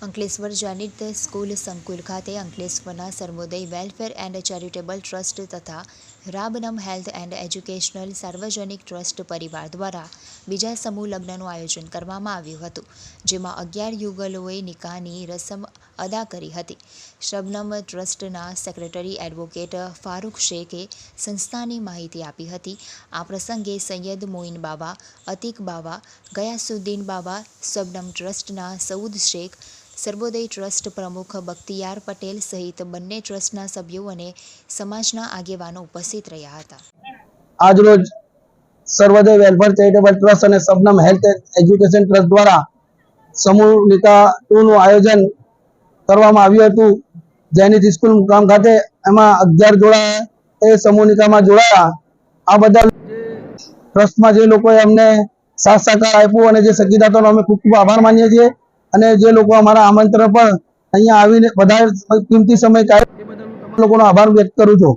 Ankleshwar જાનિત school સંકુલ ખાતે અંકલેશ્વરના સર્વોદય વેલફેર એન્ડ ચેરિટેબલ ટ્રસ્ટ તથા રાબનમ હેલ્થ એન્ડ એજ્યુકેશનલ સાર્વજનિક ટ્રસ્ટ પરિવાર દ્વારા બીજા સમૂહ લગ્નનું આયોજન કરવામાં આવ્યું હતું, જેમાં 11 યુગલોએ નિકાહની રસમ અદા કરી હતી. શબનમ ટ્રસ્ટના સેક્રેટરી એડવોકેટ ફારૂક શેખે સંસ્થાની માહિતી આપી હતી. આ પ્રસંગે સૈયદ મોઇન બાબા, અતીક બાબા, ગયાસુદ્દીન બાબા, શબનમ ટ્રસ્ટના સઉદ શેખ, સર્વોદય ટ્રસ્ટ પ્રમુખ બખ્તિયાર પટેલ સહિત બંને ટ્રસ્ટના સભ્યો અને સમાજના આગેવાનો ઉપસ્થિત રહ્યા હતા. આજરોજ સર્વોદય વેલફેર ચેરિટેબલ ટ્રસ્ટ અને શબનમ હેલ્થ એજ્યુકેશન ટ્રસ્ટ દ્વારા સમૂહ નિકાહ 2 નું આયોજન કરવામાં આવ્યું હતું. જેની સ્કૂલ મુકામ ખાતે એમાં 11 જોડા એ સમૂહ નિકાહમાં જોડાયા. આ બદલ ટ્રસ્ટમાં જે લોકોએ અમને સાથ સહકાર આપ્યો અને જે સગીદાતાનો અમે ખૂબ ખૂબ આભાર માનીએ છીએ. અને જે લોકો અમારા આમંત્રણ પર અહીંયા આવીને વધારે કિંમતી સમય કાઢ્યો એ બદલ હું તમામ લોકોનો આભાર વ્યક્ત કરું છું.